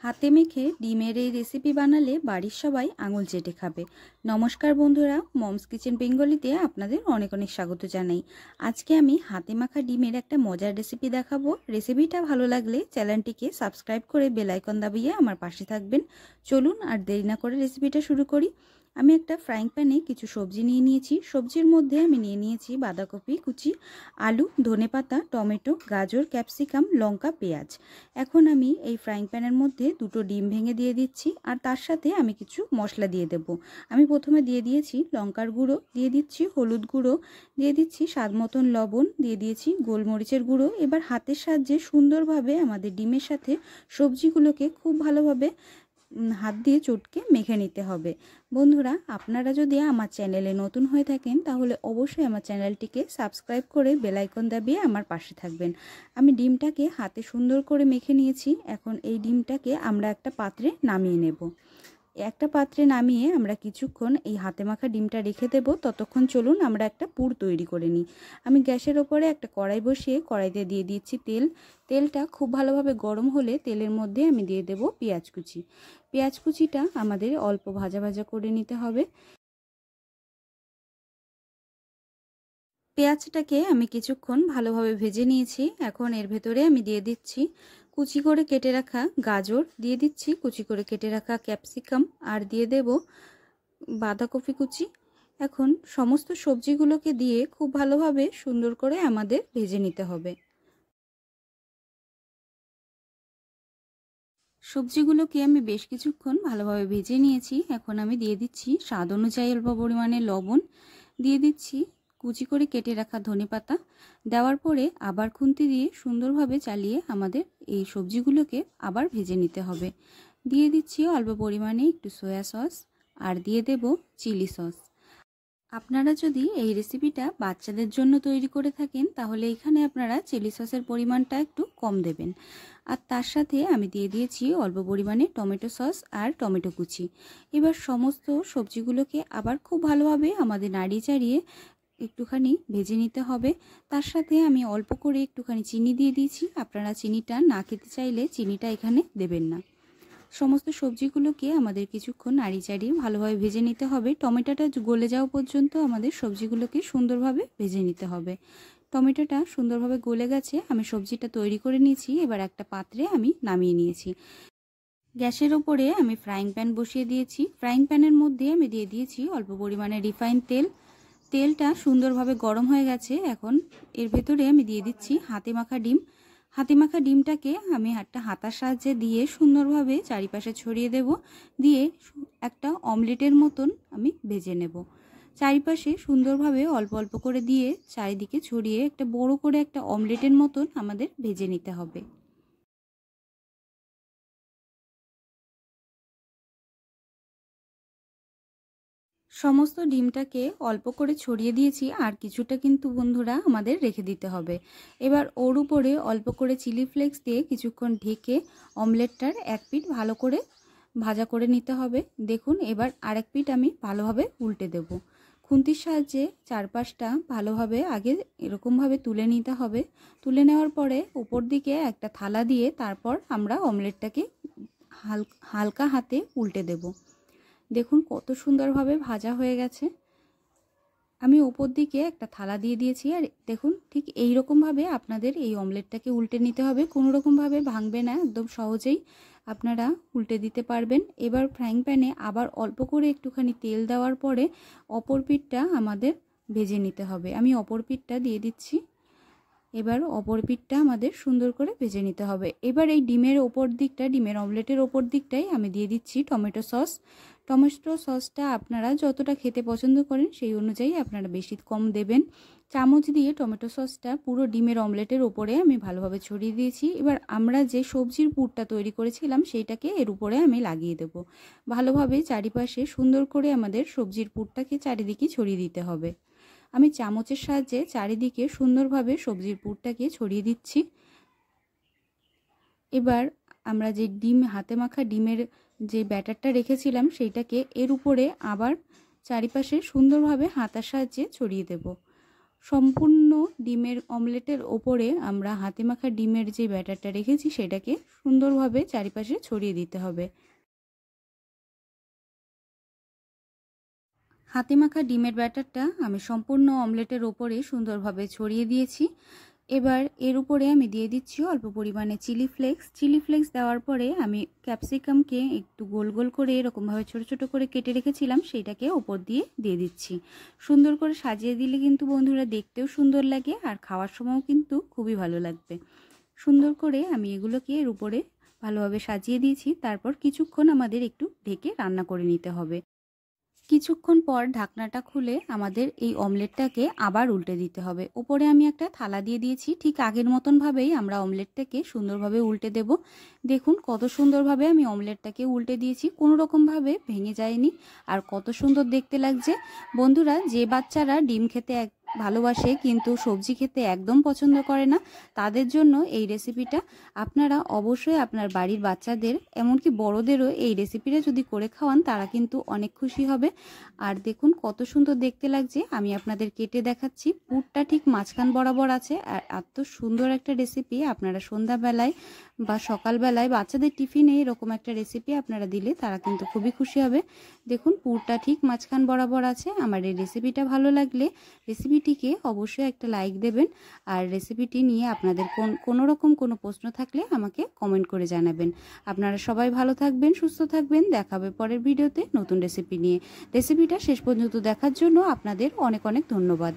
হাতে মেখে ডিমের এই রেসিপি বানালে বাড়ির সবাই আঙুল চেটে খাবে। নমস্কার বন্ধুরা, মমস কিচেন বেঙ্গলিতে আপনাদের অনেক অনেক স্বাগত জানাই। আজকে আমি হাতে মাখা ডিমের একটা মজার রেসিপি দেখাবো। রেসিপিটা ভালো লাগলে চ্যানেলটিকে সাবস্ক্রাইব করে বেল আইকন দাবিয়ে আমার পাশে থাকবেন। চলুন আর দেরি না করে রেসিপিটা শুরু করি। আমি একটা ফ্রাইং প্যানে কিছু সবজি নিয়ে নিয়েছি। সবজির মধ্যে আমি নিয়ে নিয়েছি বাঁধাকপি কুচি, আলু, ধনেপাতা, টমেটো, গাজর, ক্যাপসিকাম, লঙ্কা, পেঁয়াজ। এখন আমি এই ফ্রাইং প্যানের মধ্যে দুটো ডিম ভেঙে দিয়ে দিচ্ছি, আর তার সাথে আমি কিছু মশলা দিয়ে দেব। আমি প্রথমে দিয়ে দিয়েছি লঙ্কার গুঁড়ো, দিয়ে দিচ্ছি হলুদ গুঁড়ো, দিয়ে দিচ্ছি স্বাদ মতন লবণ, দিয়ে দিয়েছি গোলমরিচের গুঁড়ো। এবার হাতের সাহায্যে সুন্দরভাবে আমাদের ডিমের সাথে সবজিগুলোকে খুব ভালোভাবে হাত দিয়ে চটকে মেখে নিতে হবে। বন্ধুরা, আপনারা যদি আমার চ্যানেলে নতুন হয়ে থাকেন তাহলে অবশ্যই আমার চ্যানেলটিকে সাবস্ক্রাইব করে বেল আইকন দাবিয়ে আমার পাশে থাকবেন। আমি ডিমটাকে হাতে সুন্দর করে মেখে নিয়েছি। এখন এই ডিমটাকে আমরা একটা পাত্রে নামিয়ে নেব। একটা পাত্রে নামিয়ে আমরা কিছুক্ষণ এই হাতে মাখা ডিমটা রেখে দেব। ততক্ষণ চলুন আমরা একটা পুর তৈরি করে নিই। আমি গ্যাসের ওপরে একটা কড়াই বসিয়ে কড়াইতে দিয়ে দিচ্ছি তেল। তেলটা খুব ভালোভাবে গরম হলে তেলের মধ্যে আমি দিয়ে দেব পেঁয়াজ কুচি। পেঁয়াজ কুচিটা আমাদের অল্প ভাজা ভাজা করে নিতে হবে। পেঁয়াজটাকে আমি কিছুক্ষণ ভালোভাবে ভেজে নিয়েছি। এখন এর ভেতরে আমি দিয়ে দিচ্ছি কুচি করে কেটে রাখা গাজর, দিয়ে দিচ্ছি কুচি করে কেটে রাখা ক্যাপসিকাম, আর দিয়ে দেব বাঁধাকপি কুচি। এখন সমস্ত সবজিগুলোকে দিয়ে খুব ভালোভাবে সুন্দর করে আমাদের ভেজে নিতে হবে। সবজিগুলোকে আমি বেশ কিছুক্ষণ ভালোভাবে ভেজে নিয়েছি। এখন আমি দিয়ে দিচ্ছি স্বাদ অনুযায়ী অল্প পরিমাণে লবণ, দিয়ে দিচ্ছি কুচি করে কেটে রাখা ধনেপাতা। দেওয়ার পরে আবার খুন্তি দিয়ে সুন্দরভাবে চালিয়ে আমাদের এই সবজিগুলোকে আবার ভেজে নিতে হবে। দিয়ে দিচ্ছি অল্প পরিমাণে একটু সয়া সস, আর দিয়ে দেব চিলি সস। আপনারা যদি এই রেসিপিটা বাচ্চাদের জন্য তৈরি করে থাকেন তাহলে এখানে আপনারা চিলি সসের পরিমাণটা একটু কম দেবেন। আর তার সাথে আমি দিয়ে দিয়েছি অল্প পরিমাণে টমেটো সস আর টমেটো কুচি। এবার সমস্ত সবজিগুলোকে আবার খুব ভালোভাবে আমাদের নাড়িয়ে চাড়িয়ে একটুখানি ভেজে নিতে হবে। তার সাথে আমি অল্প করে একটুখানি চিনি দিয়ে দিয়েছি। আপনারা চিনিটা না খেতে চাইলে চিনিটা এখানে দেবেন না। সমস্ত সবজিগুলোকে আমাদের কিছুক্ষণ নাড়ি চাড়িয়ে ভালোভাবে ভেজে নিতে হবে। টমেটোটা গলে যাওয়া পর্যন্ত আমাদের সবজিগুলোকে সুন্দরভাবে ভেজে নিতে হবে। টমেটোটা সুন্দরভাবে গলে গেছে, আমি সবজিটা তৈরি করে নিয়েছি। এবার একটা পাত্রে আমি নামিয়ে নিয়েছি। গ্যাসের ওপরে আমি ফ্রাইং প্যান বসিয়ে দিয়েছি। ফ্রাইং প্যানের মধ্যে আমি দিয়ে দিয়েছি অল্প পরিমাণে রিফাইন তেল। তেলটা সুন্দরভাবে গরম হয়ে গেছে। এখন এর ভেতরে আমি দিয়ে দিচ্ছি হাতে মাখা ডিম। হাতে মাখা ডিমটাকে আমি একটা হাতার সাহায্যে দিয়ে সুন্দরভাবে চারিপাশে ছড়িয়ে দেব। দিয়ে একটা অমলেটের মতন আমি ভেজে নেব। চারিপাশে সুন্দরভাবে অল্প অল্প করে দিয়ে চারিদিকে ছড়িয়ে একটা বড় করে একটা অমলেটের মতন আমাদের ভেজে নিতে হবে। সমস্ত ডিমটাকে অল্প করে ছড়িয়ে দিয়েছি, আর কিছুটা কিন্তু বন্ধুরা আমাদের রেখে দিতে হবে। এবার ওর উপরে অল্প করে চিলি ফ্লেক্স দিয়ে কিছুক্ষণ ঢেকে অমলেটটার এক পিঠ ভালো করে ভাজা করে নিতে হবে। দেখুন, এবার আরেক পিঠ আমি ভালোভাবে উল্টে দেব। খুন্তির সাহায্যে চারপাশটা ভালোভাবে আগে এরকমভাবে তুলে নিতে হবে। তুলে নেওয়ার পরে উপর দিকে একটা থালা দিয়ে তারপর আমরা অমলেটটাকে হালকা হাতে উল্টে দেব। দেখুন কত সুন্দরভাবে ভাজা হয়ে গেছে। আমি উপর দিকে একটা থালা দিয়ে দিয়েছি, আর দেখুন ঠিক এই রকমভাবে আপনাদের এই অমলেটটাকে উল্টে নিতে হবে। কোনো রকমভাবে ভাঙবে না, একদম সহজেই আপনারা উল্টে দিতে পারবেন। এবার ফ্রাইং প্যানে আবার অল্প করে একটুখানি তেল দেওয়ার পরে অপর পিঠটা আমাদের ভেজে নিতে হবে। আমি অপর পিঠটা দিয়ে দিচ্ছি। এবার অপর পিঠটা আমাদের সুন্দর করে ভেজে নিতে হবে। এবার এই ডিমের ওপর দিকটা, ডিমের অমলেটের ওপর দিকটাই আমি দিয়ে দিচ্ছি টমেটো সস। টমেটো সসটা আপনারা যতটা খেতে পছন্দ করেন সেই অনুযায়ী আপনারা বেশি কম দেবেন। চামচ দিয়ে টমেটো সসটা পুরো ডিমের অমলেটের ওপরে আমি ভালোভাবে ছড়িয়ে দিয়েছি। এবার আমরা যে সবজির পুরটা তৈরি করেছিলাম সেইটাকে এর উপরে আমি লাগিয়ে দেব। ভালোভাবে চারিপাশে সুন্দর করে আমাদের সবজির পুরটাকে চারিদিকে ছড়িয়ে দিতে হবে। আমি চামচের সাহায্যে চারিদিকে সুন্দরভাবে সবজির পুরটাকে ছড়িয়ে দিচ্ছি। এবার আমরা যে হাতে মাখা ডিমের যে ব্যাটারটা রেখেছিলাম সেইটাকে এর উপরে আবার চারিপাশে সুন্দরভাবে হাতার সাহায্যে ছড়িয়ে দেব। সম্পূর্ণ ডিমের অমলেটের ওপরে আমরা হাতে মাখা ডিমের যে ব্যাটারটা রেখেছি সেটাকে সুন্দরভাবে চারিপাশে ছড়িয়ে দিতে হবে। হাতে মাখা ডিমের ব্যাটারটা আমি সম্পূর্ণ অমলেটের ওপরে সুন্দরভাবে ছড়িয়ে দিয়েছি। এবার এর উপরে আমি দিয়ে দিচ্ছি অল্প পরিমাণে চিলি ফ্লেক্স। চিলি ফ্লেক্স দেওয়ার পরে আমি ক্যাপসিকামকে একটু গোল গোল করে এরকমভাবে ছোট ছোট করে কেটে রেখেছিলাম, সেইটাকে ওপর দিয়ে দিচ্ছি। সুন্দর করে সাজিয়ে দিলে কিন্তু বন্ধুরা দেখতেও সুন্দর লাগে আর খাওয়ার সময়ও কিন্তু খুবই ভালো লাগবে। সুন্দর করে আমি এগুলোকে এর উপরে ভালোভাবে সাজিয়ে দিয়েছি। তারপর কিছুক্ষণ আমাদের একটু ঢেকে রান্না করে নিতে হবে। কিছুক্ষণ পর ঢাকনাটা খুলে আমাদের এই অমলেটটাকে আবার উল্টে দিতে হবে। উপরে আমি একটা থালা দিয়ে দিয়েছি, ঠিক আগের মতন ভাবেই আমরা অমলেটটাকে সুন্দরভাবে উল্টে দেব। দেখুন কত সুন্দরভাবে আমি অমলেটটাকে উল্টে দিয়েছি, কোনো রকমভাবে ভেঙে যায়নি আর কত সুন্দর দেখতে লাগছে। বন্ধুরা, যে বাচ্চারা ডিম খেতে ভালোবাসে কিন্তু সবজি খেতে একদম পছন্দ করে না, তাদের জন্য এই রেসিপিটা আপনারা অবশ্যই আপনার বাড়ির বাচ্চাদের এমনকি বড়দেরও এই রেসিপিটা যদি করে খাওয়ান তারা কিন্তু অনেক খুশি হবে। আর দেখুন কত সুন্দর দেখতে লাগছে, আমি আপনাদের কেটে দেখাচ্ছি। পুরটা ঠিক মাঝখান বরাবর আছে আর এত সুন্দর একটা রেসিপি আপনারা সন্ধ্যাবেলায় বা সকালবেলায় বাচ্চাদের টিফিনে এরকম একটা রেসিপি আপনারা দিলে তারা কিন্তু খুবই খুশি হবে। দেখুন পুরটা ঠিক মাঝখান বরাবর আছে। আমার এই রেসিপিটা ভালো লাগলে রেসিপিটিকে অবশ্যই একটা লাইক দেবেন আর রেসিপিটি নিয়ে আপনাদের কোনো রকম কোনো প্রশ্ন থাকলে আমাকে কমেন্ট করে জানাবেন। আপনারা সবাই ভালো থাকবেন, সুস্থ থাকবেন। দেখা হবে পরের ভিডিওতে নতুন রেসিপি নিয়ে। রেসিপিটা শেষ পর্যন্ত দেখার জন্য আপনাদের অনেক অনেক ধন্যবাদ।